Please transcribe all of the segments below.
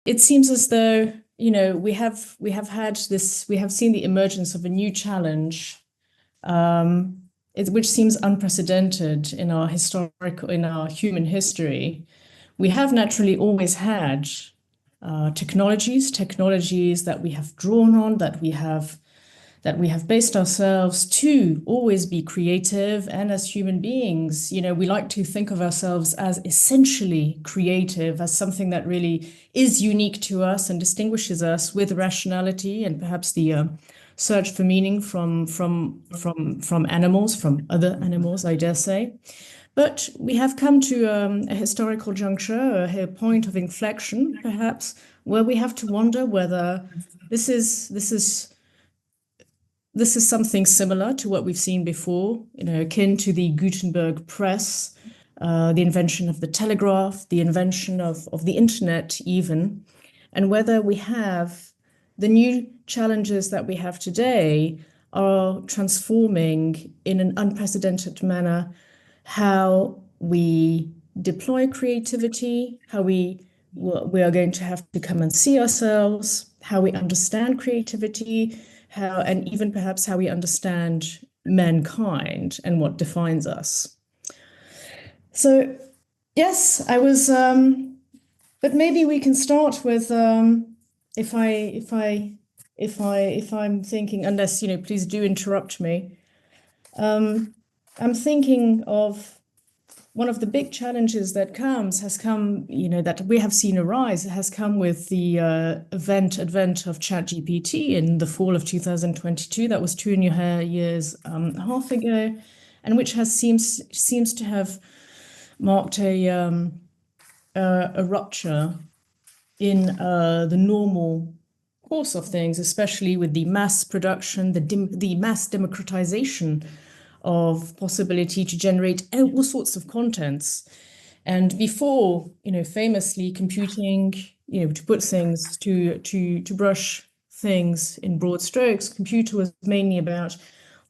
it seems as though, we have seen the emergence of a new challenge, which seems unprecedented in our human history. We have naturally always had technologies that we have drawn on, that we have based ourselves to always be creative. And as human beings, we like to think of ourselves as essentially creative, as something that really is unique to us and distinguishes us, with rationality and perhaps the search for meaning from animals, from other animals, I dare say. But we have come to a historical juncture, a point of inflection, perhaps, where we have to wonder whether this is something similar to what we've seen before, akin to the Gutenberg press, the invention of the telegraph, the invention of the internet even, and whether we have the new challenges that we have today are transforming in an unprecedented manner how we deploy creativity, how we are going to have to come and see ourselves, how we understand creativity, and even perhaps how we understand mankind and what defines us. So, yes, I was, but maybe we can start with, if I'm thinking, unless, please do interrupt me. I'm thinking of one of the big challenges that that we have seen arise, has come with the advent of ChatGPT in the fall of 2022. That was 2.5 years half ago, and which seems to have marked a rupture in the normal course of things, especially with the mass production, the mass democratization of possibility to generate all sorts of contents. And before, famously computing, to put things, to brush things in broad strokes, computer was mainly about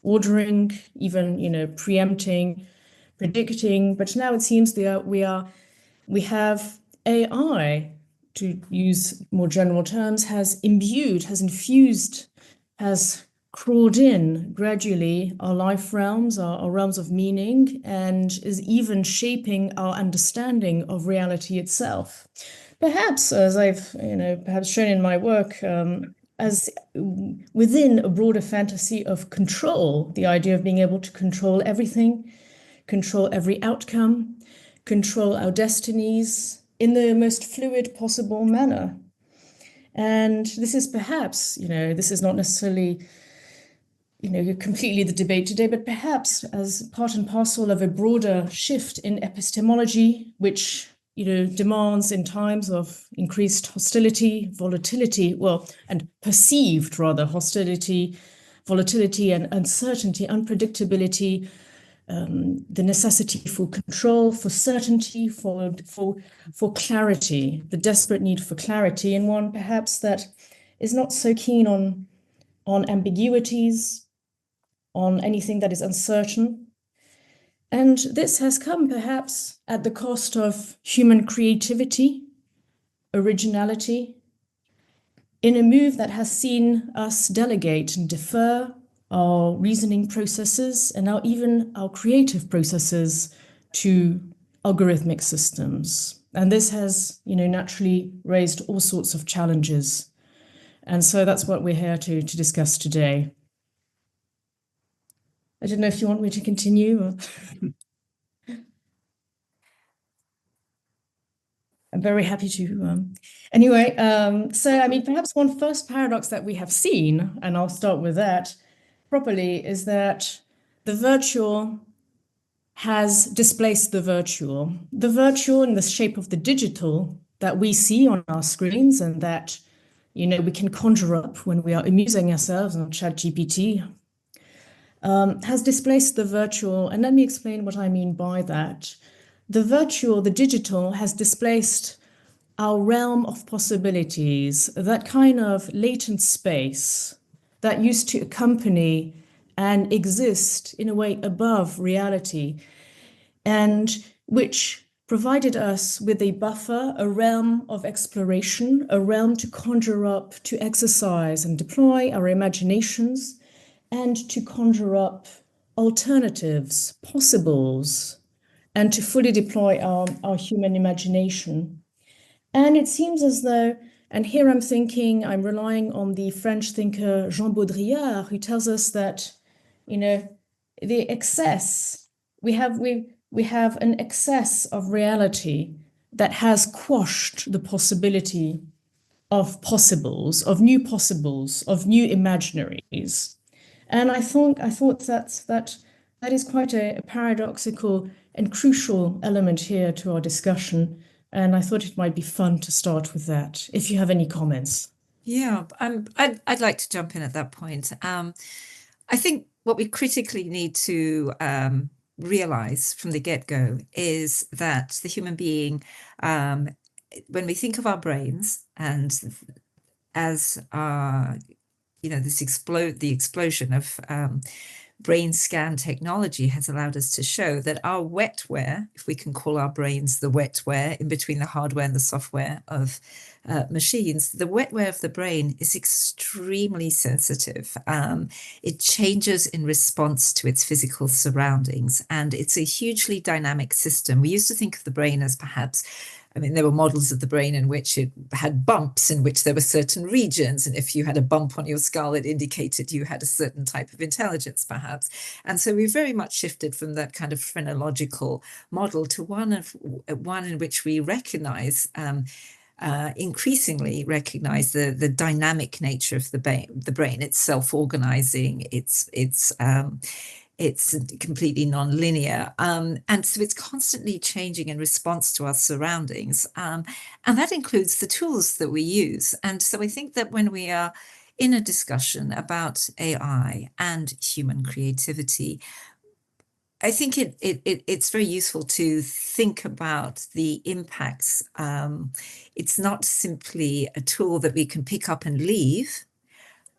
ordering, even, preempting, predicting. But now it seems that we have AI, to use more general terms, has infused, has crawled in gradually our life realms, our realms of meaning, and is even shaping our understanding of reality itself. Perhaps, as I've perhaps shown in my work, as within a broader fantasy of control, the idea of being able to control everything, control every outcome, control our destinies in the most fluid possible manner. And this is perhaps, this is not necessarily completely the debate today, but perhaps as part and parcel of a broader shift in epistemology, which demands, in times of increased hostility, volatility, and perceived rather hostility, volatility and uncertainty, unpredictability, the necessity for control, for certainty, for clarity, the desperate need for clarity, and one perhaps that is not so keen on ambiguities, on anything that is uncertain. And this has come perhaps at the cost of human creativity, originality, in a move that has seen us delegate and defer our reasoning processes and even our creative processes to algorithmic systems. And this has, naturally raised all sorts of challenges. And so that's what we're here to discuss today. I don't know if you want me to continue. I'm very happy to. Anyway, so perhaps one first paradox that we have seen, and I'll start with that properly, is that the virtual has displaced the virtual. The virtual in the shape of the digital that we see on our screens and that, we can conjure up when we are amusing ourselves on ChatGPT, has displaced the virtual. And let me explain what I mean by that. The virtual, the digital, has displaced our realm of possibilities, that kind of latent space that used to accompany and exist in a way above reality, and which provided us with a buffer, a realm of exploration, a realm to conjure up, to exercise and deploy our imaginations, and to conjure up alternatives, possibles, and to fully deploy our human imagination. And it seems as though, and here I'm relying on the French thinker Jean Baudrillard, who tells us that, the excess, we have an excess of reality that has quashed the possibility of possibles, of new possibles, of new imaginaries. And I thought that is quite a paradoxical and crucial element here to our discussion. And I thought it might be fun to start with that, if you have any comments. Yeah, I'd like to jump in at that point. I think what we critically need to realize from the get-go is that the human being, when we think of our brains and as the explosion of brain scan technology has allowed us to show that our wetware, if we can call our brains the wetware in between the hardware and the software of machines, the wetware of the brain is extremely sensitive. It changes in response to its physical surroundings, and it's a hugely dynamic system. We used to think of the brain as perhaps, there were models of the brain in which it had bumps, in which there were certain regions. And if you had a bump on your skull, it indicated you had a certain type of intelligence, perhaps. And so we very much shifted from that kind of phrenological model to one in which we recognize, increasingly recognize the dynamic nature of the brain. It's self-organizing, it's completely non-linear. And so it's constantly changing in response to our surroundings. And that includes the tools that we use. And so I think that when we are in a discussion about AI and human creativity, I think it's very useful to think about the impacts. It's not simply a tool that we can pick up and leave.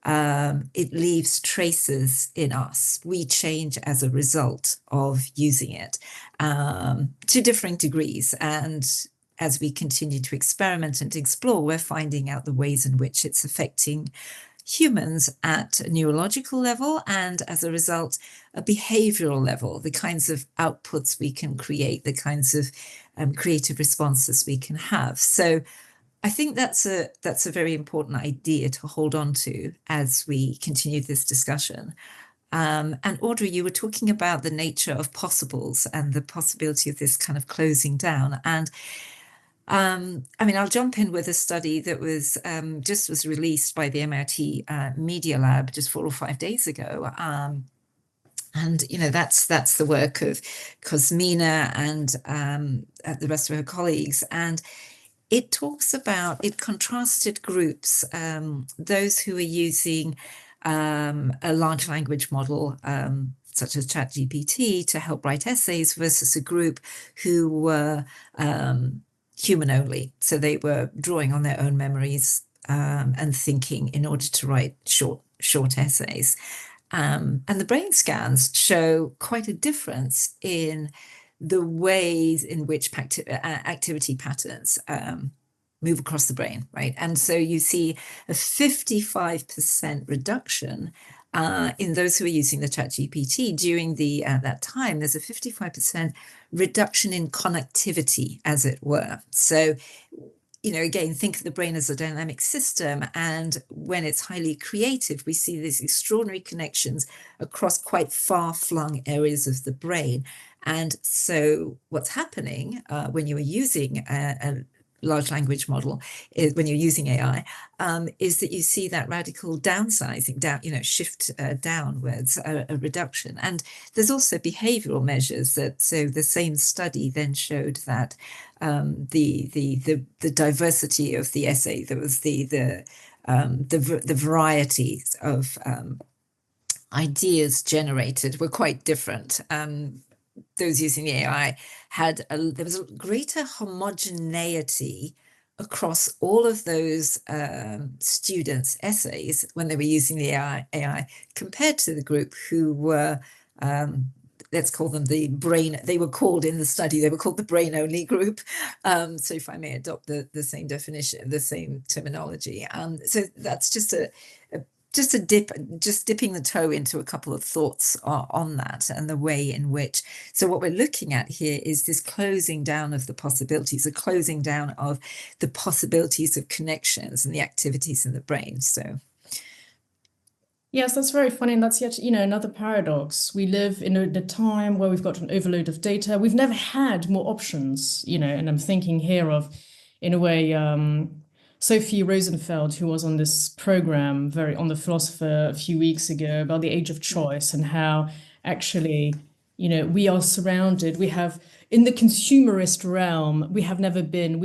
It leaves traces in us. We change as a result of using it to differing degrees. And as we continue to experiment and explore, we're finding out the ways in which it's affecting humans at a neurological level and, as a result, a behavioral level, the kinds of outputs we can create, the kinds of creative responses we can have. So I think that's a very important idea to hold on to as we continue this discussion. And Audrey, you were talking about the nature of possibles and the possibility of this kind of closing down. And I'll jump in with a study that was was released by the MIT Media Lab just 4 or 5 days ago. And that's the work of Cosmina and the rest of her colleagues. And it contrasted groups, those who are using a large language model, such as ChatGPT, to help write essays versus a group who were human only. So they were drawing on their own memories and thinking in order to write short essays. And the brain scans show quite a difference in the ways in which activity patterns move across the brain, right? And so you see a 55% reduction in those who are using the ChatGPT during that time. There's a 55% reduction in connectivity, as it were. So, again, think of the brain as a dynamic system. And when it's highly creative, we see these extraordinary connections across quite far-flung areas of the brain. And so what's happening when you are using a large language model, when you're using AI, is that you see that radical downsizing, shift downwards, a reduction. And there's also behavioral measures so the same study then showed that the diversity of the essay, there was the varieties of ideas generated were quite different. Those using the AI there was a greater homogeneity across all of those students' essays when they were using the AI compared to the group who were let's call them the brain, they were called in the study, they were called the brain only group. So if I may adopt the same definition, the same terminology. So that's just just dipping the toe into a couple of thoughts on that and the way in which. So what we're looking at here is this closing down of the possibilities, a closing down of the possibilities of connections and the activities in the brain. So Yes, that's very funny. And that's yet, another paradox. We live in a time where we've got an overload of data. We've never had more options, and I'm thinking here of, in a way, Sophie Rosenfeld, who was on this program on the Philosopher a few weeks ago about the age of choice and how actually, we are surrounded. We have in the consumerist realm, we have never been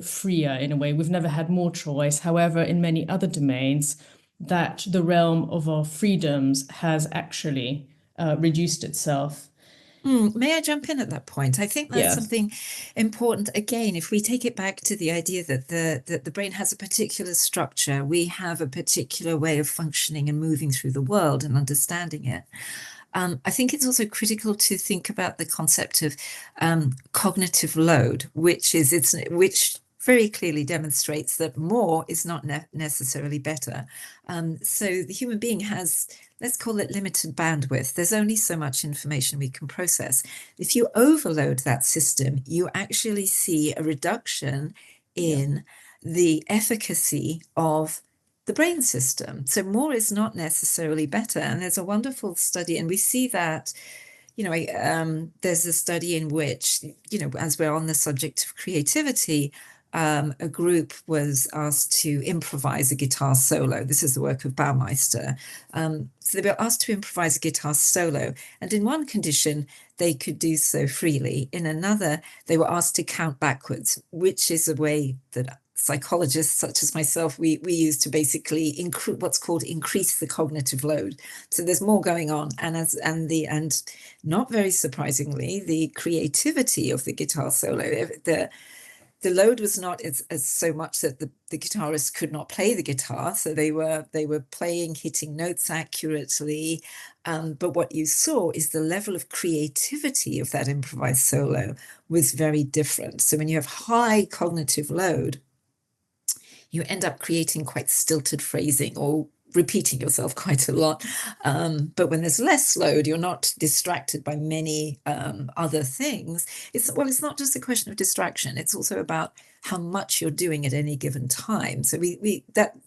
freer in a way. We've never had more choice. However, in many other domains, that the realm of our freedoms has actually reduced itself. May I jump in at that point? I think that's Yes. something important. Again, if we take it back to the idea that the brain has a particular structure, we have a particular way of functioning and moving through the world and understanding it. I think it's also critical to think about the concept of cognitive load, which very clearly demonstrates that more is not necessarily better. So the human being has, let's call it limited bandwidth. There's only so much information we can process. If you overload that system, you actually see a reduction in the efficacy of the brain system. So more is not necessarily better. And there's a wonderful study, and we see that, there's a study in which, as we're on the subject of creativity, a group was asked to improvise a guitar solo. This is the work of Baumeister. So they were asked to improvise a guitar solo. And in one condition, they could do so freely. In another, they were asked to count backwards, which is a way that psychologists such as myself, we use to basically what's called increase the cognitive load. So there's more going on. And not very surprisingly, the creativity of the guitar solo, the load was not as so much that the guitarist could not play the guitar. So they were playing, hitting notes accurately. But what you saw is the level of creativity of that improvised solo was very different. So when you have high cognitive load, you end up creating quite stilted phrasing or repeating yourself quite a lot. But when there's less load, you're not distracted by many other things. It's not just a question of distraction. It's also about how much you're doing at any given time. So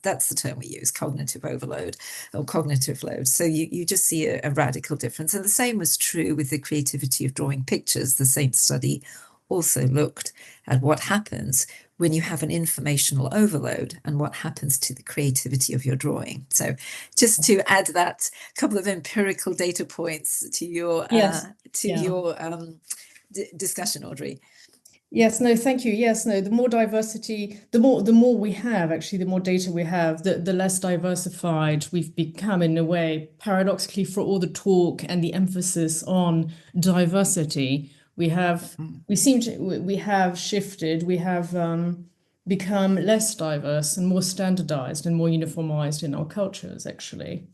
that's the term we use, cognitive overload or cognitive load. So you just see a radical difference. And the same was true with the creativity of drawing pictures. The same study also looked at what happens when you have an informational overload and what happens to the creativity of your drawing. So just to add that couple of empirical data points to your discussion, Audrey. Yes, no, thank you. Yes, no, the more diversity, the more we have, actually, the more data we have, the less diversified we've become in a way. Paradoxically, for all the talk and the emphasis on diversity, we have shifted, we have become less diverse and more standardized and more uniformized in our cultures, actually.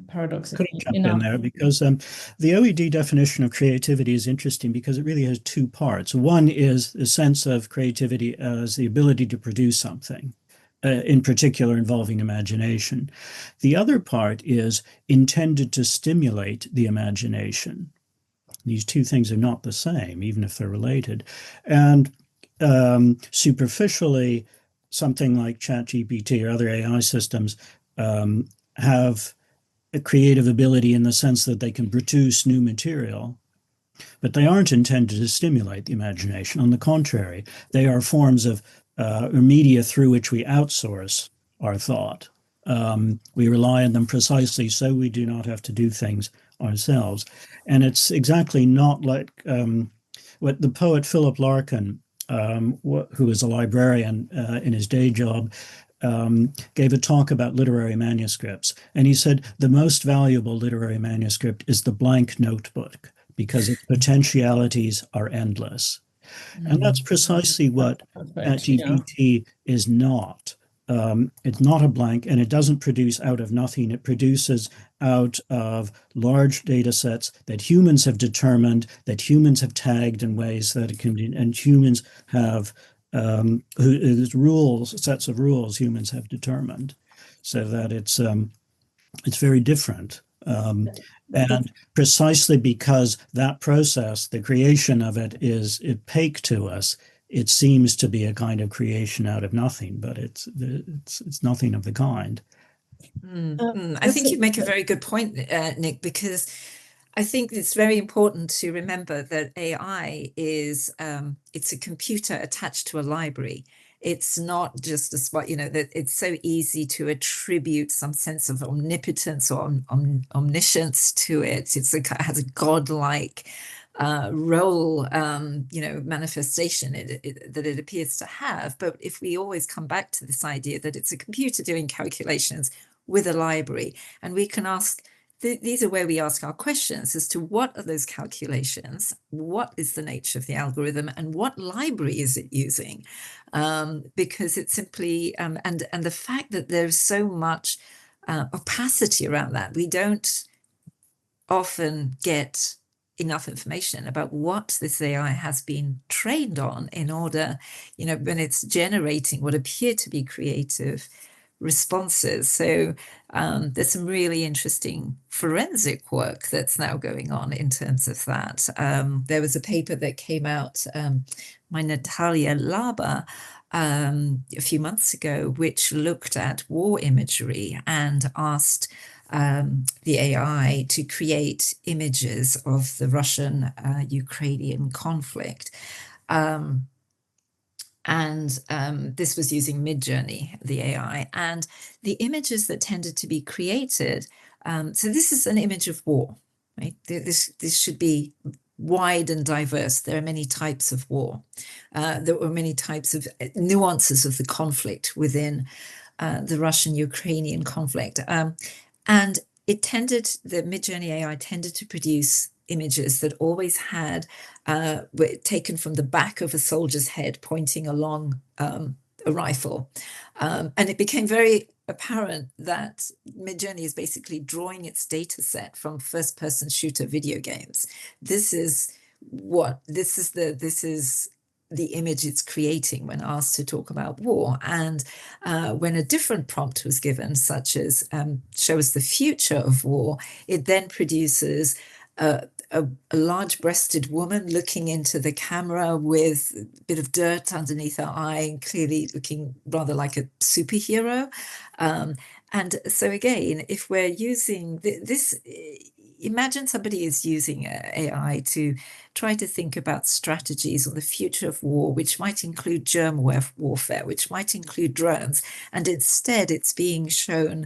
Paradoxically. Could I jump in there? Because the OED definition of creativity is interesting because it really has two parts. One is the sense of creativity as the ability to produce something, in particular involving imagination. The other part is intended to stimulate the imagination. These two things are not the same, even if they're related. And superficially, something like ChatGPT or other AI systems have a creative ability in the sense that they can produce new material, but they aren't intended to stimulate the imagination. On the contrary, they are forms of or media through which we outsource our thought. We rely on them precisely so we do not have to do things ourselves. And it's exactly not like what the poet Philip Larkin, who is a librarian in his day job, gave a talk about literary manuscripts. And he said the most valuable literary manuscript is the blank notebook because its potentialities are endless. And that's precisely what ChatGPT is not. it's not a blank, and it doesn't produce out of nothing. It produces out of large data sets that humans have determined, that humans have tagged in ways that it can be, and humans have rules, sets of rules humans have determined, so that it's very different. And precisely because that process, the creation of it, is opaque to us, it seems to be a kind of creation out of nothing, but it's nothing of the kind. I think you make a very good point, Nick, because I think it's very important to remember that AI is it's a computer attached to a library. It's not just a spot, that it's so easy to attribute some sense of omnipotence or omniscience to it. It has a godlike role, manifestation that it appears to have. But if we always come back to this idea that it's a computer doing calculations with a library, and we can ask, these are where we ask our questions as to what are those calculations, what is the nature of the algorithm, and what library is it using? Because it's simply, and the fact that there's so much opacity around that, we don't often get enough information about what this AI has been trained on in order, when it's generating what appear to be creative responses. So there's some really interesting forensic work that's now going on in terms of that. There was a paper that came out by Natalia Laba a few months ago, which looked at war imagery and asked the AI to create images of the Russian-Ukrainian conflict. This was using Midjourney, the AI, and the images that tended to be created. So this is an image of war, right? This should be wide and diverse. There are many types of war. There were many types of nuances of the conflict within the Russian-Ukrainian conflict. And the Midjourney AI tended to produce images that always were taken from the back of a soldier's head pointing along a rifle. And it became very apparent that Midjourney is basically drawing its data set from first-person shooter video games. This is the image it's creating when asked to talk about war. And when a different prompt was given, such as show us the future of war, it then produces a large-breasted woman looking into the camera with a bit of dirt underneath her eye, clearly looking rather like a superhero. And so again, if we're using this, imagine somebody is using AI to try to think about strategies on the future of war, which might include germ warfare, which might include drones, and instead it's being shown,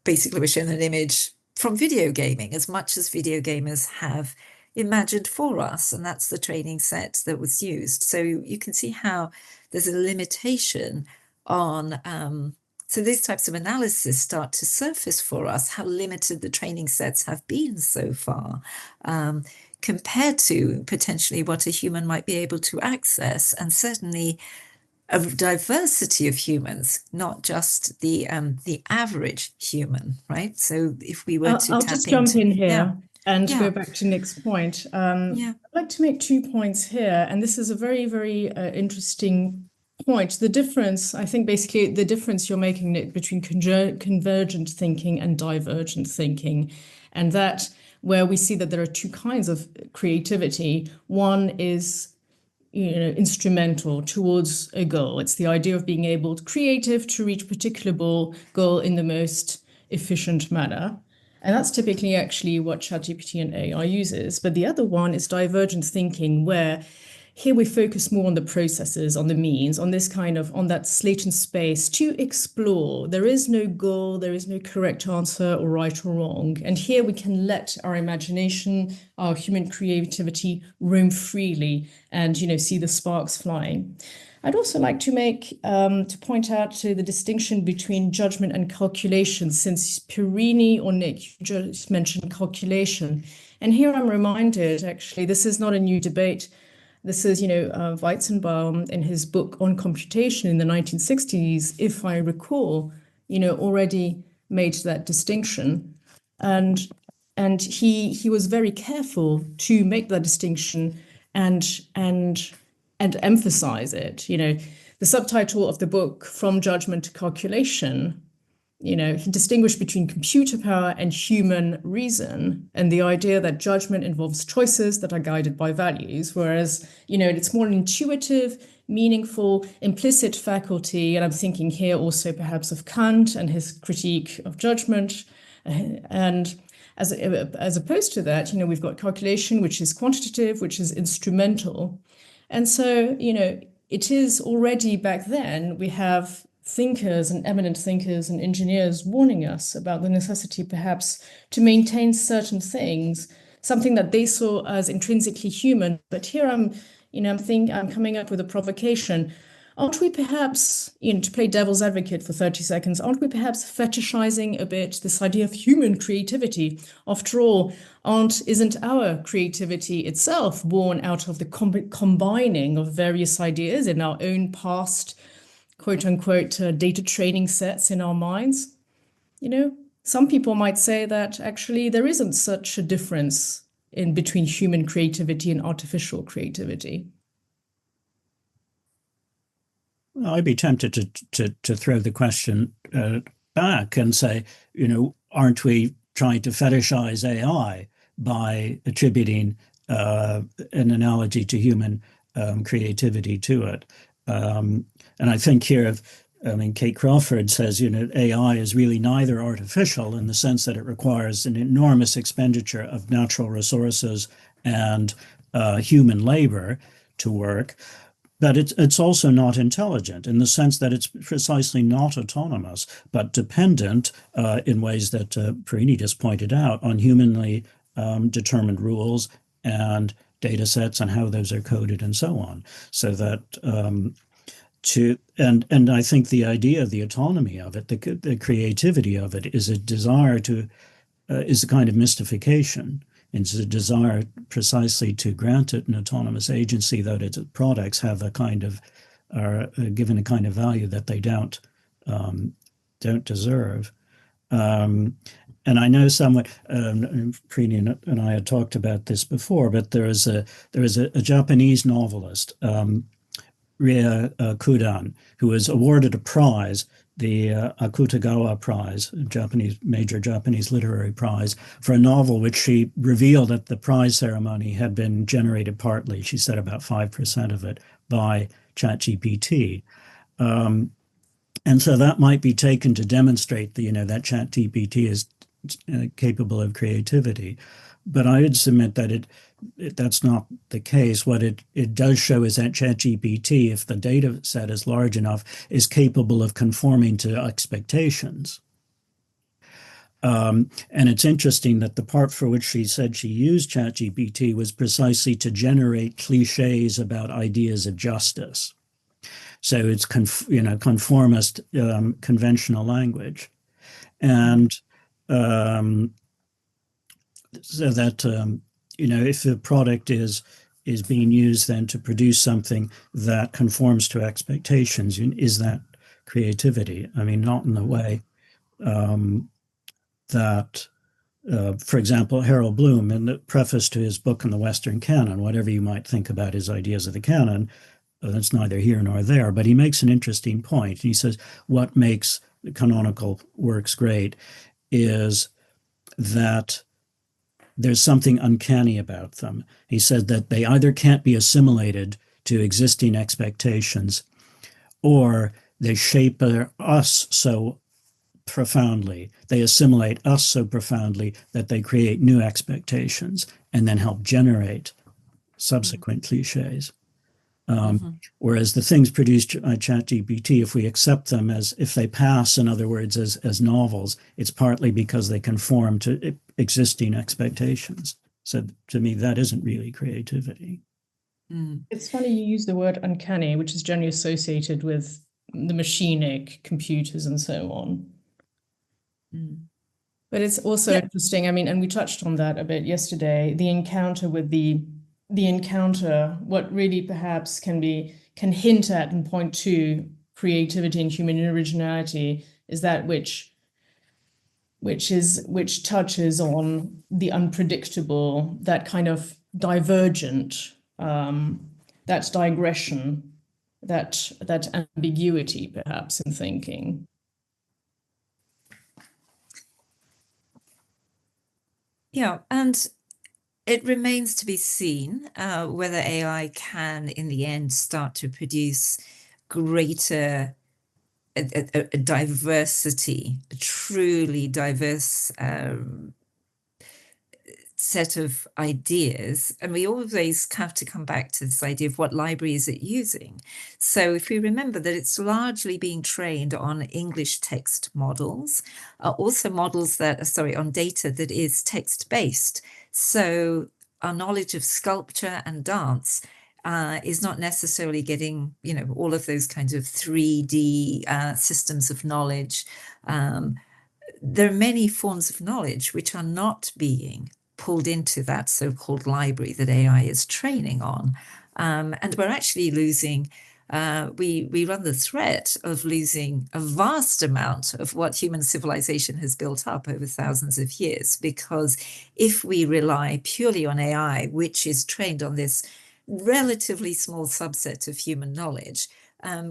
basically we're shown an image from video gaming, as much as video gamers have imagined for us, and that's the training set that was used. So you can see how there's a limitation on so these types of analysis start to surface for us, how limited the training sets have been so far, compared to potentially what a human might be able to access, and certainly a diversity of humans, not just the average human, right? So if we were to I'll just jump in here and Yeah. go back to Nick's point. I'd like to make 2 points here, and this is a very, very interesting point. The difference, I think basically the difference you're making, Nick, between convergent thinking and divergent thinking, and that where we see that there are 2 kinds of creativity. One is instrumental towards a goal. It's the idea of being able, creative, to reach a particular goal in the most efficient manner. And that's typically actually what ChatGPT and AI uses. But the other one is divergent thinking, where here we focus more on the processes, on the means, on this kind of, on that latent space to explore. There is no goal, there is no correct answer or right or wrong. And here we can let our imagination, our human creativity roam freely and, see the sparks flying. I'd also like to point out to the distinction between judgment and calculation, since Pireeni or Nick just mentioned calculation. And here I'm reminded, actually, this is not a new debate, this is, Weizenbaum in his book on computation in the 1960s, if I recall, already made that distinction. And he was very careful to make that distinction and emphasize it. The subtitle of the book, From Judgment to Calculation, he distinguished between computer power and human reason, and the idea that judgment involves choices that are guided by values, whereas, it's more an intuitive, meaningful, implicit faculty. And I'm thinking here also perhaps of Kant and his critique of judgment. And as opposed to that, we've got calculation, which is quantitative, which is instrumental. And so, it is already back then, we have thinkers and eminent thinkers and engineers warning us about the necessity perhaps to maintain certain things, something that they saw as intrinsically human. But here I'm coming up with a provocation. Aren't we perhaps, to play devil's advocate for 30 seconds, aren't we perhaps fetishizing a bit this idea of human creativity? After all, isn't our creativity itself born out of the combining of various ideas in our own past, quote unquote, data training sets in our minds? Some people might say that actually there isn't such a difference in between human creativity and artificial creativity. Well, I'd be tempted to throw the question back and say, aren't we trying to fetishize AI by attributing an analogy to human creativity to it? And I think here, Kate Crawford says, AI is really neither artificial in the sense that it requires an enormous expenditure of natural resources and human labor to work. But it's also not intelligent in the sense that it's precisely not autonomous, but dependent in ways that Pireeni just pointed out on humanly determined rules and data sets and how those are coded and so on. So that and I think the idea of the autonomy of it, the creativity of it, is a desire is a kind of mystification. It's a desire precisely to grant it an autonomous agency, that its products have are given a kind of value that they don't deserve. And I know somewhat, Pireeni and I had talked about this before, but there is a Japanese novelist, Rie Kudan, who was awarded a prize, the Akutagawa Prize, major Japanese literary prize, for a novel which she revealed at the prize ceremony had been generated partly, she said about 5% of it, by ChatGPT. And so that might be taken to demonstrate that, that ChatGPT is capable of creativity. But I would submit that that's not the case. What it does show is that ChatGPT, if the data set is large enough, is capable of conforming to expectations. And it's interesting that the part for which she said she used ChatGPT was precisely to generate cliches about ideas of justice. So it's conformist conventional language, and so that if the product is being used then to produce something that conforms to expectations, is that creativity? I mean, not in the way that, for example, Harold Bloom, in the preface to his book on the Western Canon, whatever you might think about his ideas of the canon, that's neither here nor there, but he makes an interesting point. He says, what makes the canonical works great is that there's something uncanny about them. He said that they either can't be assimilated to existing expectations, or they shape us so profoundly, they assimilate us so profoundly that they create new expectations and then help generate subsequent cliches. Whereas the things produced by ChatGPT, if we accept them as, if they pass, in other words, as novels, it's partly because they conform to existing expectations. So to me, that isn't really creativity. It's funny you use the word uncanny, which is generally associated with the machinic computers and so on. But it's also interesting, I mean, and we touched on that a bit yesterday, the encounter with the the encounter, what really perhaps can hint at and point to creativity and human originality is that which touches on the unpredictable, that kind of divergent, that digression, that ambiguity perhaps in thinking. Yeah, and it remains to be seen whether AI can, in the end, start to produce greater a diversity, a truly diverse set of ideas. And we always have to come back to this idea of what library is it using. So if we remember that it's largely being trained on English text models, also models that on data that is text-based. So our knowledge of sculpture and dance is not necessarily getting, all of those kinds of 3D systems of knowledge. There are many forms of knowledge which are not being pulled into that so-called library that AI is training on. And we're actually losing, we run the threat of losing a vast amount of what human civilization has built up over thousands of years, because if we rely purely on AI, which is trained on this relatively small subset of human knowledge,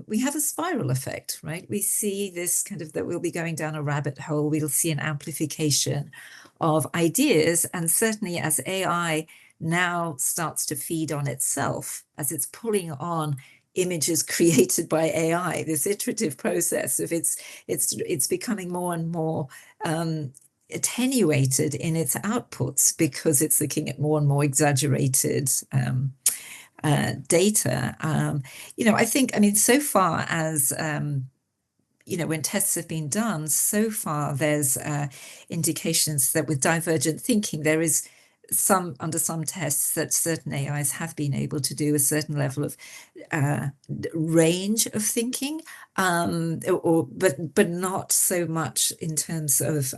we have a spiral effect, right? We see this kind of, that we'll be going down a rabbit hole. We'll see an amplification of ideas. And certainly as AI now starts to feed on itself, as it's pulling on images created by AI, this iterative process of it's becoming more and more attenuated in its outputs, because it's looking at more and more exaggerated data. I think, so far as when tests have been done, so far there's indications that with divergent thinking, there is under some tests that certain AIs have been able to do a certain level of range of thinking, but not so much in terms of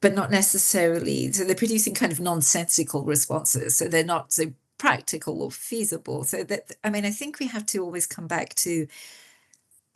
but not necessarily, so they're producing kind of nonsensical responses, so they're not so practical or feasible. So that, I think we have to always come back to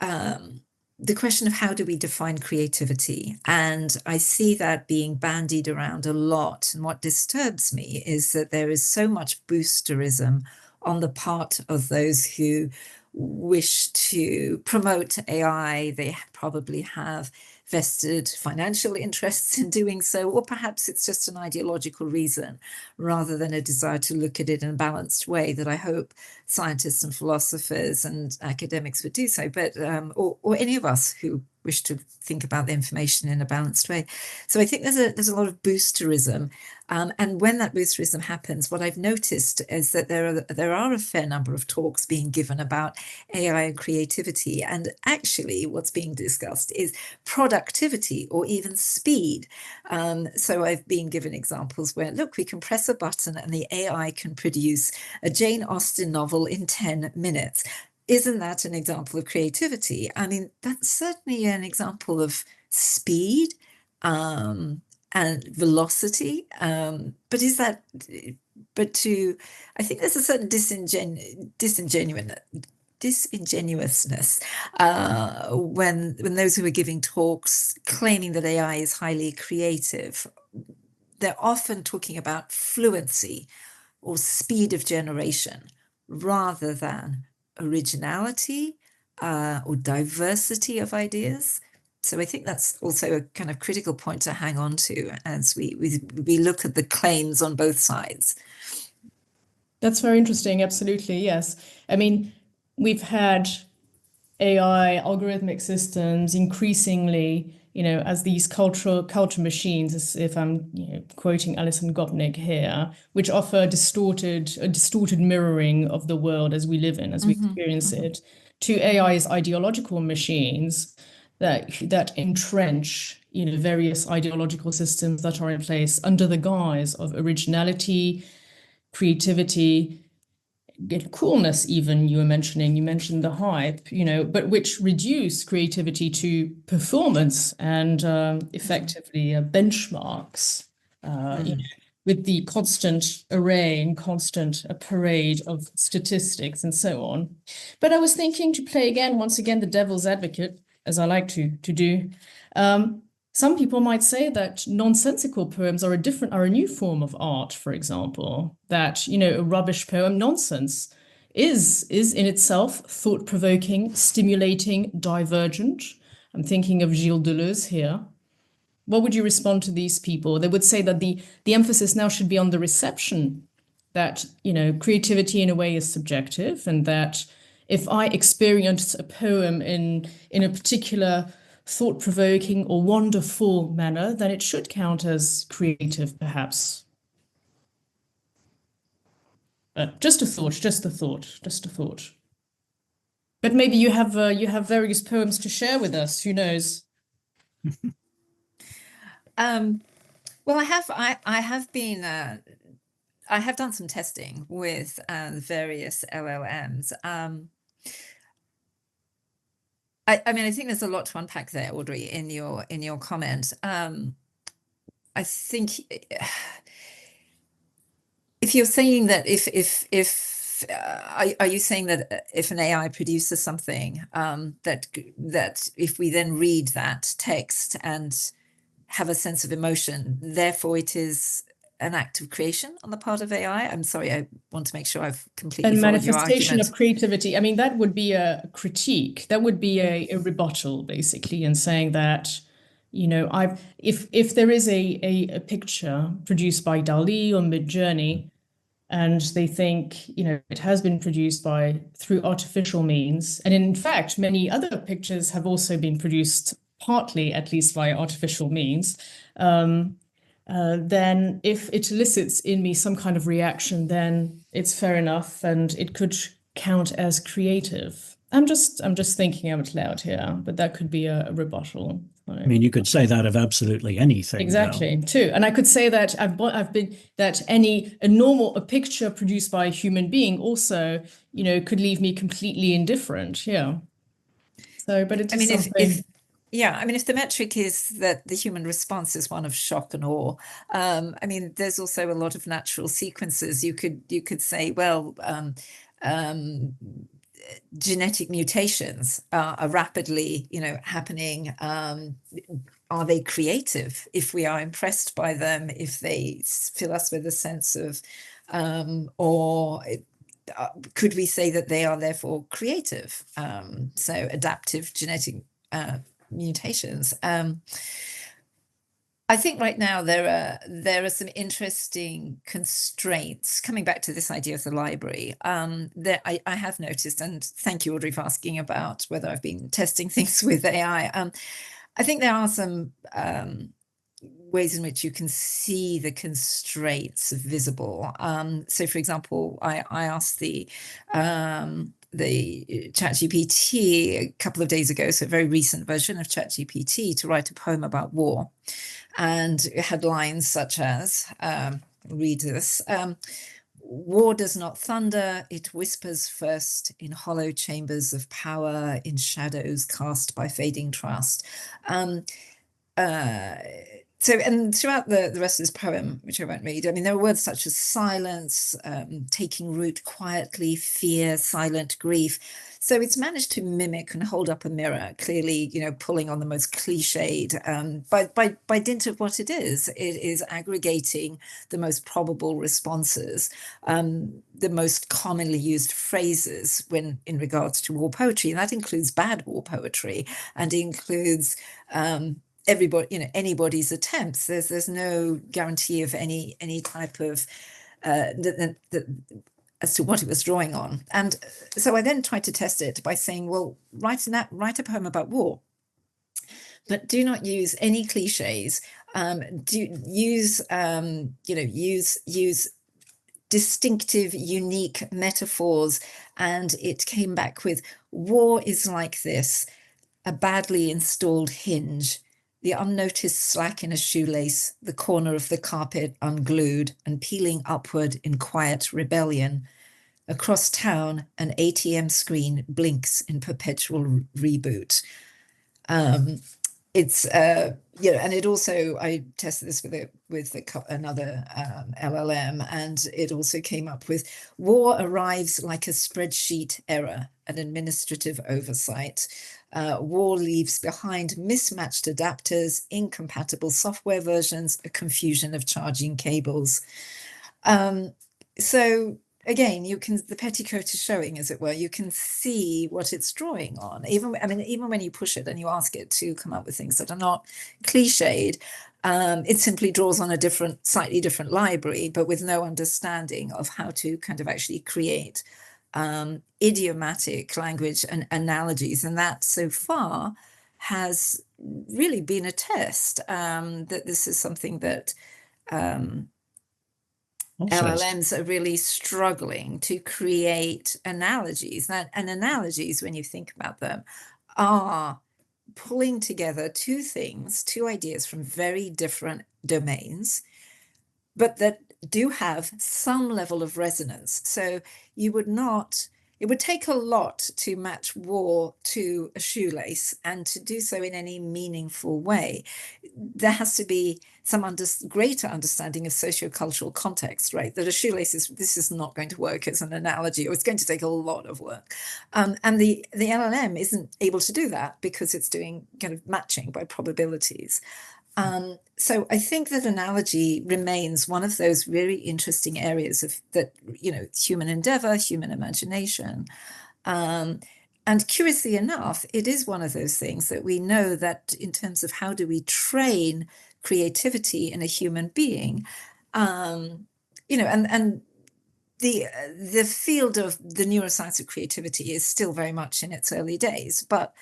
the question of how do we define creativity? And I see that being bandied around a lot. And what disturbs me is that there is so much boosterism on the part of those who wish to promote AI. They probably have vested financial interests in doing so, or perhaps it's just an ideological reason rather than a desire to look at it in a balanced way, that I hope scientists and philosophers and academics would do so, but or any of us who wish to think about the information in a balanced way. So I think there's a lot of boosterism, and when that boosterism happens, what I've noticed is that there are a fair number of talks being given about AI and creativity, and actually what's being discussed is productivity or even speed. So I've been given examples where, look, we can press a button and the AI can produce a Jane Austen novel in 10 minutes. Isn't that an example of creativity? That's certainly an example of speed and velocity. But I think there's a certain disingenuousness when those who are giving talks claiming that AI is highly creative, they're often talking about fluency or speed of generation rather than originality or diversity of ideas. So I think that's also a kind of critical point to hang on to as we look at the claims on both sides. That's very interesting. Absolutely, yes. We've had AI algorithmic systems increasingly, as these culture machines, as if I'm quoting Alison Gopnik here, which offer a distorted mirroring of the world as we live in, as we experience it, to AI's ideological machines that entrench various ideological systems that are in place under the guise of originality, creativity, coolness. Even you mentioned the hype, but which reduce creativity to performance and effectively benchmarks, with the constant array and constant parade of statistics and so on. But I was thinking to play once again, the devil's advocate, as I like to do. Some people might say that nonsensical poems are a new form of art, for example, that, a rubbish poem, nonsense, is in itself thought-provoking, stimulating, divergent. I'm thinking of Gilles Deleuze here. What would you respond to these people? They would say that the emphasis now should be on the reception, that, creativity in a way is subjective, and that if I experience a poem in a particular thought-provoking or wonderful manner, then it should count as creative, perhaps. Just a thought. But maybe you have various poems to share with us. Who knows? Well, I have done some testing with various LLMs. I mean, I think there's a lot to unpack there, Audrey, in your comment. I think if you're saying that are you saying that if an AI produces something, that if we then read that text and have a sense of emotion, therefore it is an act of creation on the part of AI? I'm sorry, I want to make sure I've completely followed your argument. Manifestation of creativity. I mean, that would be a critique. That would be a rebuttal, basically, in saying that, if there is a picture produced by Dali or Midjourney, and they think, it has been produced through artificial means, and in fact, many other pictures have also been produced partly, at least, by artificial means, then if it elicits in me some kind of reaction, then it's fair enough, and it could count as creative. I'm just thinking out loud here, but that could be a rebuttal. I mean, you could say that of absolutely anything. Exactly, though. Too. And I could say that a picture produced by a human being also, could leave me completely indifferent. Yeah. So, but it's something. If the metric is that the human response is one of shock and awe, I mean, there's also a lot of natural sequences. You could say, well, genetic mutations are rapidly, happening. Are they creative? If we are impressed by them, if they fill us with a sense of, or could we say that they are therefore creative? So adaptive genetic mutations. I think right now there are some interesting constraints. Coming back to this idea of the library, that I have noticed, and thank you, Audrey, for asking about whether I've been testing things with AI. I think there are some ways in which you can see the constraints visible. So, for example, I asked the ChatGPT a couple of days ago, so a very recent version of ChatGPT, to write a poem about war. And it had lines such as, read this, war does not thunder, it whispers first in hollow chambers of power, in shadows cast by fading trust. And throughout the rest of this poem, which I won't read, I mean, there are words such as silence, taking root quietly, fear, silent grief. So it's managed to mimic and hold up a mirror, clearly, pulling on the most cliched, by dint of what it is aggregating the most probable responses, the most commonly used phrases when in regards to war poetry. And that includes bad war poetry, and includes everybody, anybody's attempts. There's no guarantee of any type of as to what it was drawing on. And so I then tried to test it by saying, well, write a poem about war, but do not use any cliches. Use distinctive, unique metaphors. And it came back with, war is like this, a badly installed hinge, the unnoticed slack in a shoelace, the corner of the carpet unglued and peeling upward in quiet rebellion. Across town, an ATM screen blinks in perpetual reboot. it's and it also, I tested this with another LLM, and it also came up with war arrives like a spreadsheet error, an administrative oversight. War leaves behind mismatched adapters, incompatible software versions, a confusion of charging cables. So again, the petticoat is showing, as it were. You can see what it's drawing on. Even when you push it and you ask it to come up with things that are not cliched, it simply draws on a slightly different library, but with no understanding of how to kind of actually create idiomatic language and analogies. And that so far has really been a test that this is something that LLMs are really struggling to create analogies. And analogies, when you think about them, are pulling together two ideas from very different domains, but that do have some level of resonance. So it would take a lot to match war to a shoelace, and to do so in any meaningful way, there has to be some greater understanding of sociocultural context, right? That a shoelace this is not going to work as an analogy, or it's going to take a lot of work. And the LLM isn't able to do that because it's doing kind of matching by probabilities. So I think that analogy remains one of those really interesting areas of that, human endeavor, human imagination. And curiously enough, it is one of those things that we know that in terms of how do we train creativity in a human being, and the field of the neuroscience of creativity is still very much in its early days, but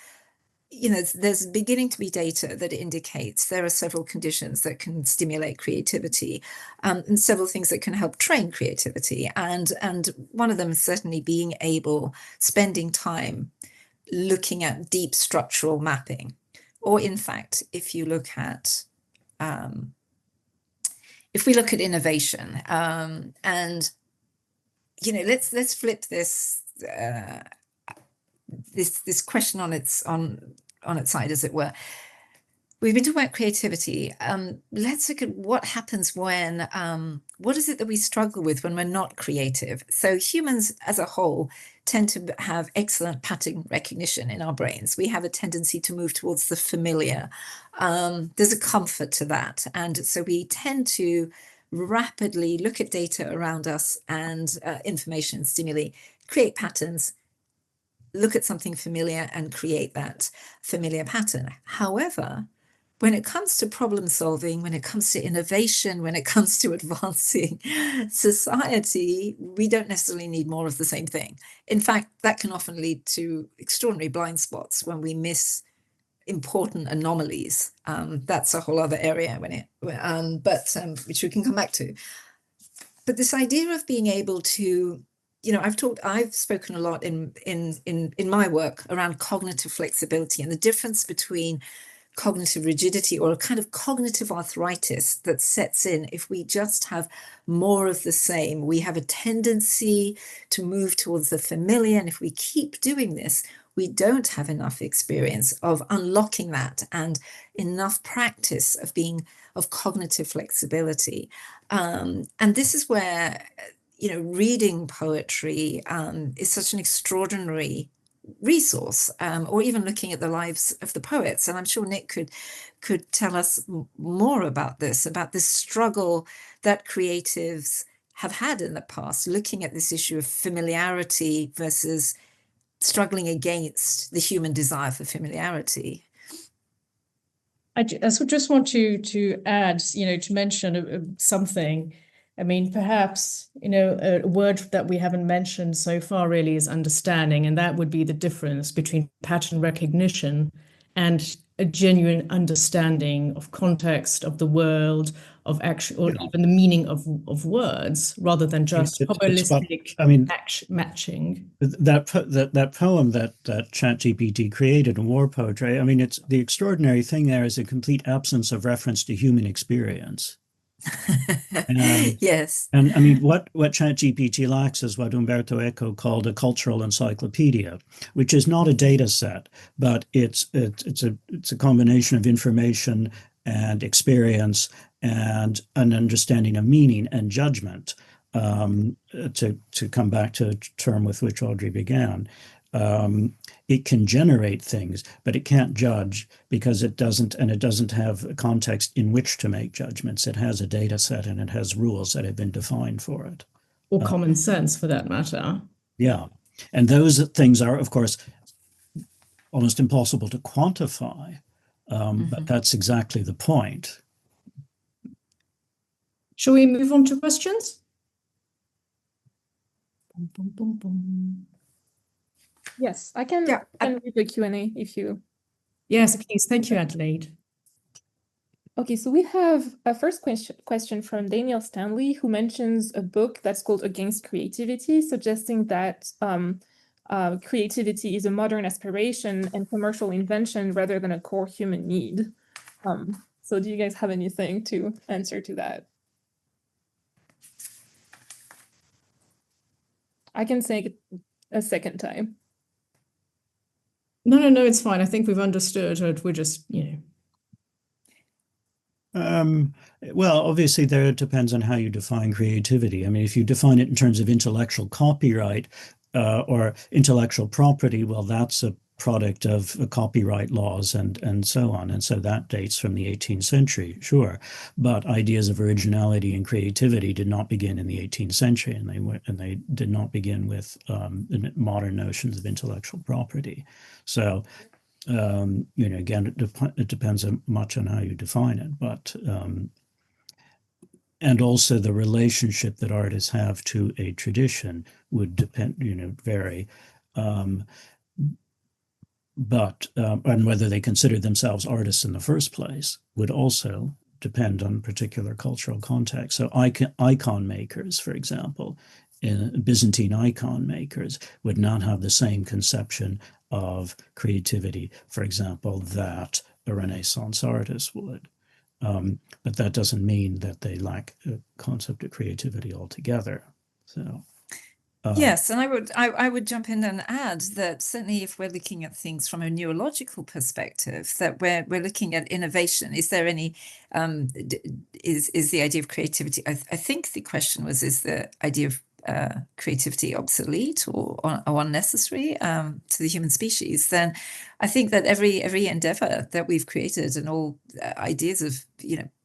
there's beginning to be data that indicates there are several conditions that can stimulate creativity, and several things that can help train creativity. And one of them is certainly spending time looking at deep structural mapping. Or in fact, if we look at innovation, and let's flip this this question on its side, as it were. We've been talking about creativity. Let's look at what happens when, what is it that we struggle with when we're not creative? So humans as a whole tend to have excellent pattern recognition in our brains. We have a tendency to move towards the familiar. There's a comfort to that. And so we tend to rapidly look at data around us and information stimuli, create patterns, look at something familiar and create that familiar pattern. However, when it comes to problem solving, when it comes to innovation, when it comes to advancing society, we don't necessarily need more of the same thing. In fact, that can often lead to extraordinary blind spots when we miss important anomalies. That's a whole other area which we can come back to. But this idea of being able to, I've spoken a lot in my work around cognitive flexibility and the difference between cognitive rigidity or a kind of cognitive arthritis that sets in if we just have more of the same. We have a tendency to move towards the familiar, and if we keep doing this, we don't have enough experience of unlocking that and enough practice of cognitive flexibility. And this is where reading poetry is such an extraordinary resource, or even looking at the lives of the poets. And I'm sure Nick could tell us more about this struggle that creatives have had in the past, looking at this issue of familiarity versus struggling against the human desire for familiarity. I just want to add, to mention something. I mean, perhaps, a word that we haven't mentioned so far really is understanding, and that would be the difference between pattern recognition and a genuine understanding of context, of the world, of action, or even the meaning of words, rather than just probabilistic matching. That poem that ChatGPT created in war poetry, it's the extraordinary thing there is a complete absence of reference to human experience. And Yes. And I mean, what ChatGPT lacks is what Umberto Eco called a cultural encyclopedia, which is not a data set, but it's a combination of information and experience and an understanding of meaning and judgment. To come back to a term with which Audrey began, it can generate things, but it can't judge because it doesn't have a context in which to make judgments. It has a data set and it has rules that have been defined for it. Or common sense, for that matter. Yeah. And those things are, of course, almost impossible to quantify, but that's exactly the point. Shall we move on to questions? Boom, boom, boom, boom. Yes, I can read the Q&A if you... Yes, please. Thank you, Adelaide. Okay, so we have a first question from Daniel Stanley, who mentions a book that's called Against Creativity, suggesting that creativity is a modern aspiration and commercial invention rather than a core human need. So do you guys have anything to answer to that? I can say it a second time. No, it's fine. I think we've understood it. We're just, Well, obviously, there it depends on how you define creativity. I mean, if you define it in terms of intellectual copyright or intellectual property, well, that's a product of copyright laws and so on. And so that dates from the 18th century, sure. But ideas of originality and creativity did not begin in the 18th century, and they did not begin with modern notions of intellectual property. So, again, it depends much on how you define it, but and also the relationship that artists have to a tradition would vary. But and whether they consider themselves artists in the first place would also depend on particular cultural context. So icon makers, for example, Byzantine icon makers would not have the same conception of creativity, for example, that a Renaissance artist would. But that doesn't mean that they lack a concept of creativity altogether. So. Yes, and I would jump in and add that certainly if we're looking at things from a neurological perspective, that we're looking at innovation. Is there any is the idea of creativity? I think the question was, is the idea of creativity obsolete or unnecessary to the human species? Then I think that every endeavor that we've created and all ideas of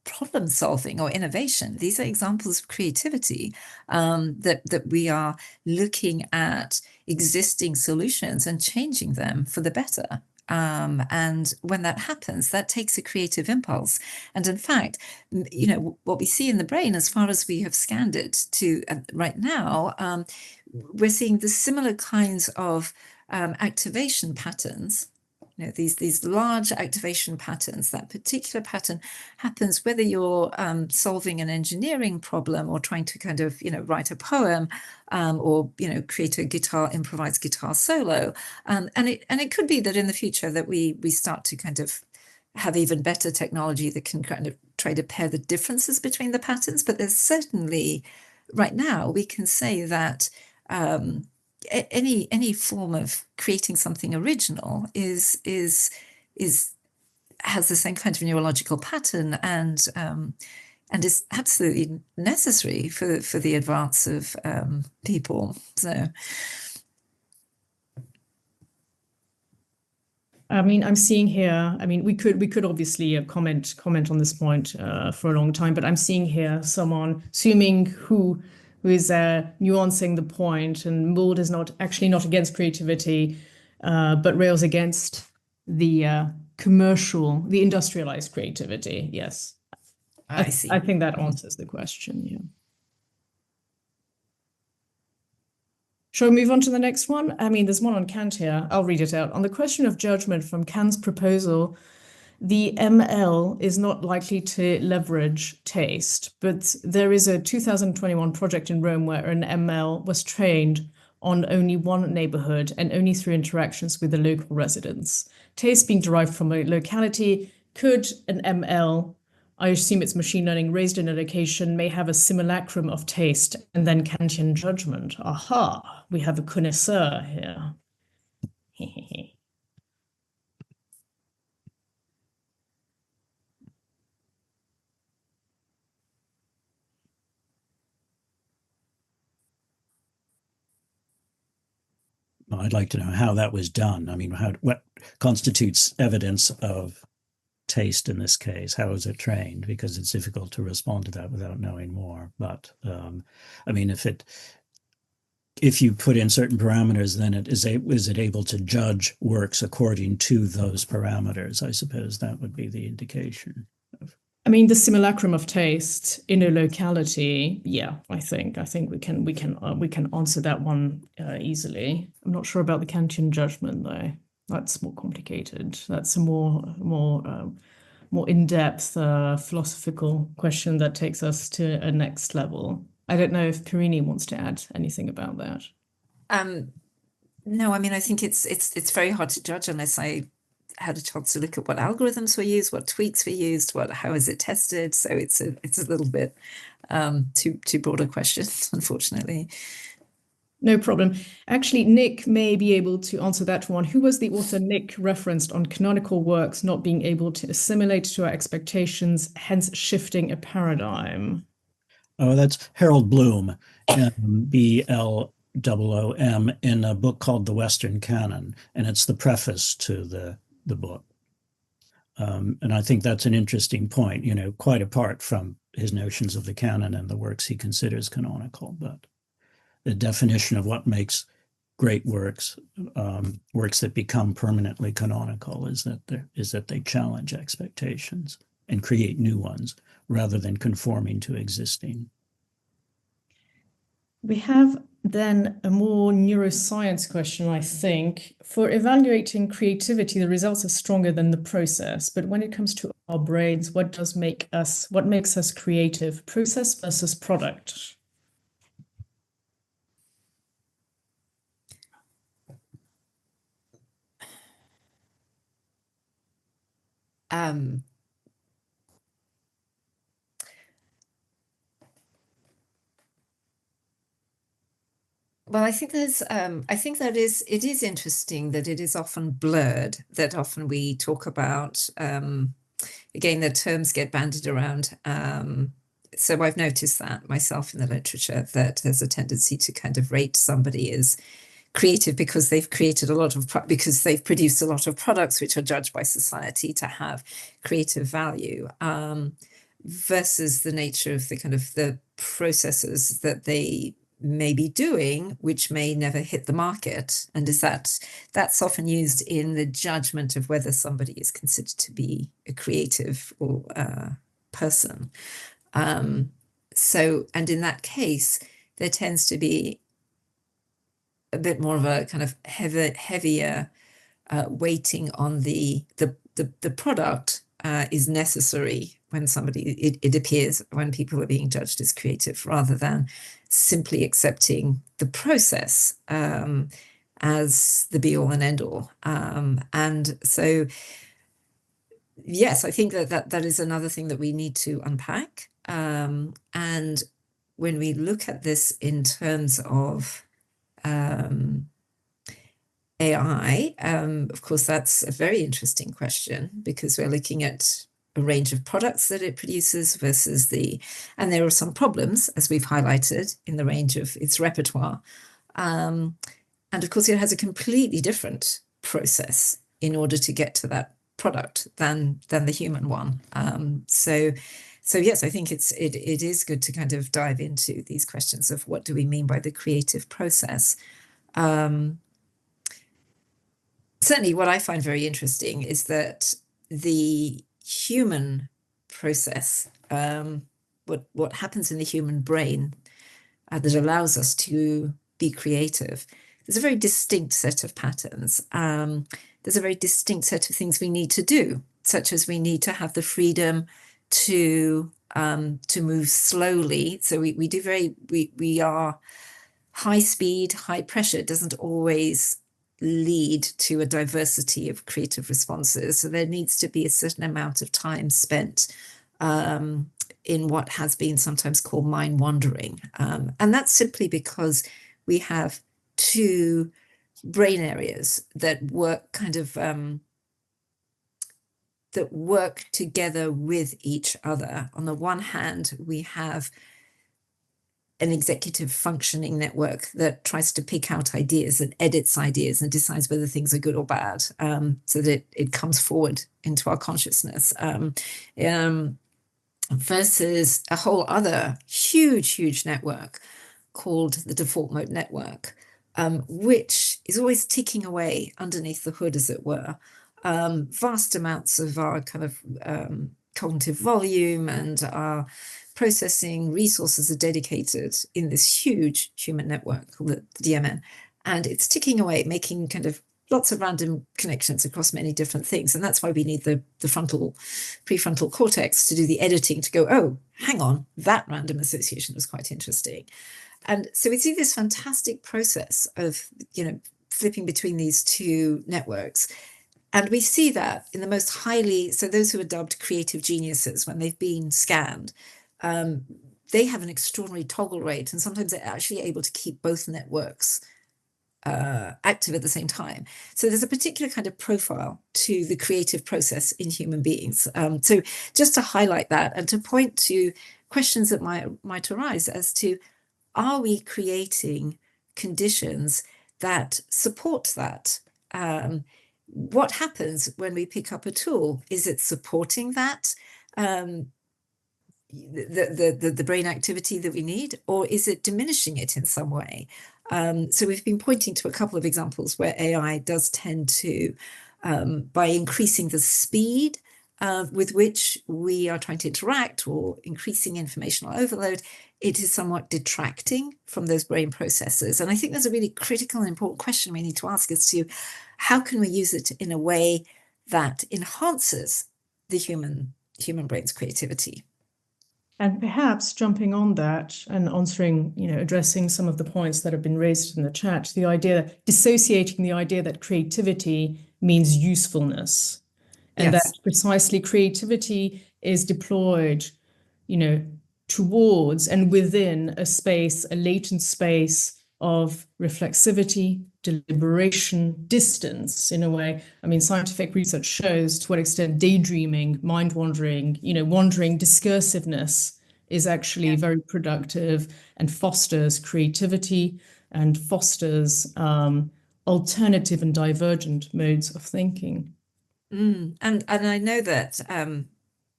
problem solving or innovation, these are examples of creativity, that we are looking at existing solutions and changing them for the better. And when that happens, that takes a creative impulse. And in fact, what we see in the brain, as far as we have scanned it to right now, we're seeing the similar kinds of activation patterns. These large activation patterns. That particular pattern happens whether you're solving an engineering problem or trying to kind of write a poem or create a improvised guitar solo, and it could be that in the future that we start to kind of have even better technology that can kind of try to pair the differences between the patterns. But there's certainly right now we can say that any form of creating something original has the same kind of neurological pattern and is absolutely necessary for the advance of people. So, I mean, I'm seeing here. I mean, we could obviously comment on this point for a long time, but I'm seeing here someone assuming who is nuancing the point, and Mould is not against creativity, but rails against the the industrialized creativity. Yes, I see. I think that answers the question. Yeah. Shall we move on to the next one? I mean, there's one on Kant here. I'll read it out. On the question of judgment from Kant's proposal, the ML is not likely to leverage taste, but there is a 2021 project in Rome where an ML was trained on only one neighborhood and only through interactions with the local residents. Taste being derived from a locality, could an ML I assume it's machine learning raised in education, may have a simulacrum of taste and then Kantian judgment. Aha, we have a connoisseur here. Well, I'd like to know how that was done. I mean, what constitutes evidence of taste in this case? How is it trained? Because it's difficult to respond to that without knowing more. But I mean, if you put in certain parameters, then is it able to judge works according to those parameters? I suppose that would be the indication. I mean, the simulacrum of taste in a locality, yeah, I think we can answer that one easily. I'm not sure about the Kantian judgment though. That's more complicated. That's a more in-depth philosophical question that takes us to a next level. I don't know if Pireeni wants to add anything about that. No, I mean, I think it's very hard to judge unless I had a chance to look at what algorithms were used, what tweaks were used, how is it tested. So it's a little bit too broad a question, unfortunately. No problem. Actually, Nick may be able to answer that one. Who was the author Nick referenced on canonical works not being able to assimilate to our expectations, hence shifting a paradigm? Oh, that's Harold Bloom, BLOOM, in a book called The Western Canon, and it's the preface to the book. And I think that's an interesting point, quite apart from his notions of the canon and the works he considers canonical, but the definition of what makes great works, works that become permanently canonical, is that they challenge expectations and create new ones rather than conforming to existing. We have then a more neuroscience question, I think. For evaluating creativity, the results are stronger than the process. But when it comes to our brains, what makes us creative? Process versus product? Well, I think it is interesting that it is often blurred, that often we talk about, again, the terms get bandied around. So I've noticed that myself in the literature, that there's a tendency to kind of rate somebody as creative because they've created because they've produced a lot of products which are judged by society to have creative value, versus the nature of the processes that they may be doing, which may never hit the market. And that's often used in the judgment of whether somebody is considered to be a creative or person. So, and in that case, there tends to be a bit more of a kind of heavier weighting on the product is necessary when it appears when people are being judged as creative, rather than simply accepting the process as the be all and end all. And so, yes, I think that is another thing that we need to unpack. And when we look at this in terms of AI, of course, that's a very interesting question, because we're looking at a range of products that it produces versus and there are some problems, as we've highlighted, in the range of its repertoire. And of course, it has a completely different process in order to get to that product than the human one. So yes, I think it is good to kind of dive into these questions of what do we mean by the creative process. Certainly what I find very interesting is that the human process, what happens in the human brain that allows us to be creative, there's a very distinct set of patterns. There's a very distinct set of things we need to do, such as we need to have the freedom to move slowly. So we are high speed, high pressure. It doesn't always lead to a diversity of creative responses. So there needs to be a certain amount of time spent in what has been sometimes called mind wandering. And that's simply because we have two brain areas that work that work together with each other. On the one hand, we have an executive functioning network that tries to pick out ideas and edits ideas and decides whether things are good or bad, so that it comes forward into our consciousness, versus a whole other huge network called the default mode network, which is always ticking away underneath the hood, as it were. Vast amounts of our kind of cognitive volume and our processing resources are dedicated in this huge human network called the DMN, and it's ticking away, making kind of lots of random connections across many different things. And that's why we need the prefrontal cortex to do the editing, to go, oh, hang on, that random association was quite interesting. And so we see this fantastic process of, flipping between these two networks. And we see that in the most so those who are dubbed creative geniuses, when they've been scanned, they have an extraordinary toggle rate, and sometimes they're actually able to keep both networks active at the same time. So there's a particular kind of profile to the creative process in human beings. So just to highlight that and to point to questions that might arise as to, are we creating conditions that support that? What happens when we pick up a tool? Is it supporting that, the brain activity that we need, or is it diminishing it in some way? So we've been pointing to a couple of examples where AI does tend to, by increasing the speed with which we are trying to interact, or increasing informational overload, it is somewhat detracting from those brain processes. And I think there's a really critical and important question we need to ask as to, how can we use it in a way that enhances the human brain's creativity? And perhaps jumping on that and answering, addressing some of the points that have been raised in the chat, dissociating the idea that creativity means usefulness, and Yes. that precisely creativity is deployed, towards and within a latent space of reflexivity, deliberation, distance, in a way. I mean, scientific research shows to what extent daydreaming, mind wandering, wandering discursiveness is actually very productive and fosters creativity and fosters alternative and divergent modes of thinking. And I know that,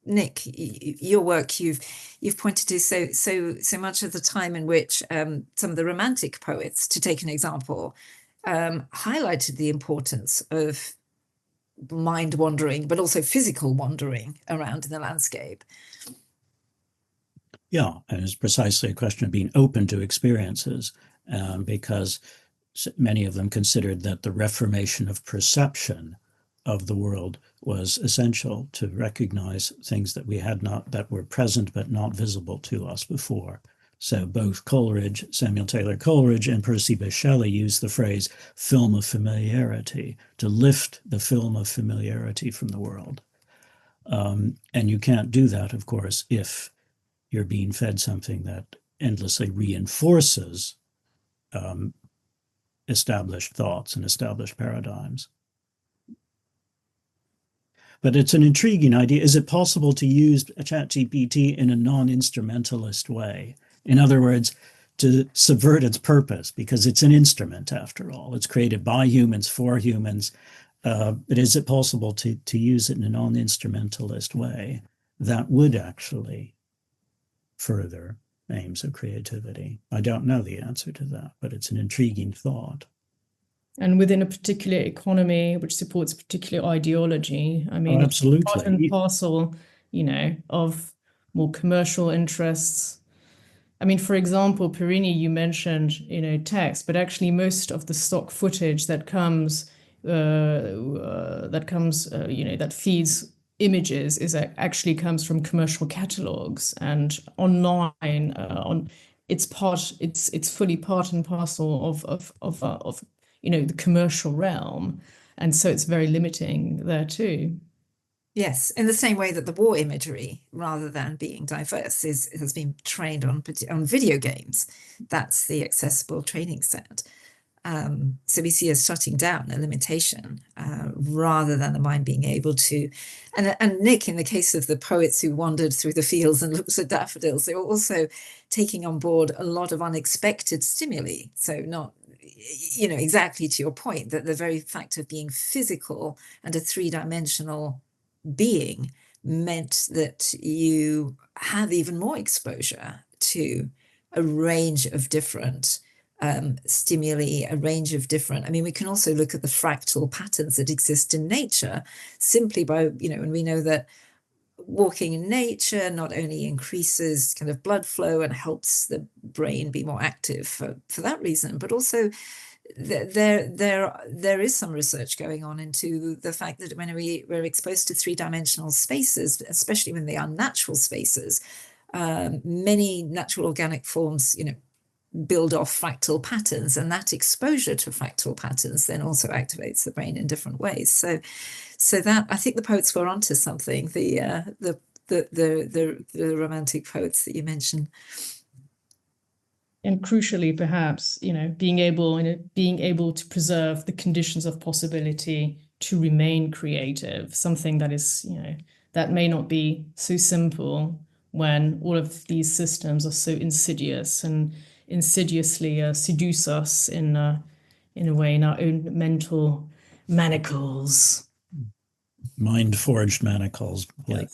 Nick, your work, you've pointed to so much of the time in which some of the Romantic poets, to take an example, highlighted the importance of mind wandering, but also physical wandering around in the landscape. Yeah, and it's precisely a question of being open to experiences, because many of them considered that the reformation of perception of the world was essential to recognize things that we had not, that were present but not visible to us before. So both Samuel Taylor Coleridge and Percy Bysshe Shelley used the phrase film of familiarity, to lift the film of familiarity from the world. And you can't do that, of course, if you're being fed something that endlessly reinforces established thoughts and established paradigms. But it's an intriguing idea. Is it possible to use ChatGPT in a non-instrumentalist way? In other words, to subvert its purpose, because it's an instrument after all. It's created by humans for humans. But is it possible to use it in a non-instrumentalist way that would actually further aims of creativity? I don't know the answer to that, but it's an intriguing thought. And within a particular economy which supports a particular ideology, I mean, absolutely, it's part and parcel, of more commercial interests. I mean, for example, Pireeni, you mentioned, text, but actually most of the stock footage that comes, that feeds images actually comes from commercial catalogs and online. It's fully part and parcel of the commercial realm, and so it's very limiting there too. Yes, in the same way that the war imagery, rather than being diverse, has been trained on video games. That's the accessible training set. So we see as shutting down a limitation rather than the mind being able to. And Nick, in the case of the poets who wandered through the fields and looked at daffodils, they were also taking on board a lot of unexpected stimuli. So not, exactly to your point, that the very fact of being physical and a three-dimensional being meant that you have even more exposure to a range of different stimuli, a range of different. I mean, we can also look at the fractal patterns that exist in nature simply by, and we know that walking in nature not only increases kind of blood flow and helps the brain be more active for that reason, but also there is some research going on into the fact that when we're exposed to three-dimensional spaces, especially when they are natural spaces, many natural organic forms, build off fractal patterns, and that exposure to fractal patterns then also activates the brain in different ways. So that, I think the poets were onto something. The romantic poets that you mentioned. And crucially, perhaps, being able to preserve the conditions of possibility to remain creative, something that is, that may not be so simple when all of these systems are so insidious and insidiously seduce us in a way in our own mental manacles. Mind-forged manacles, Yes.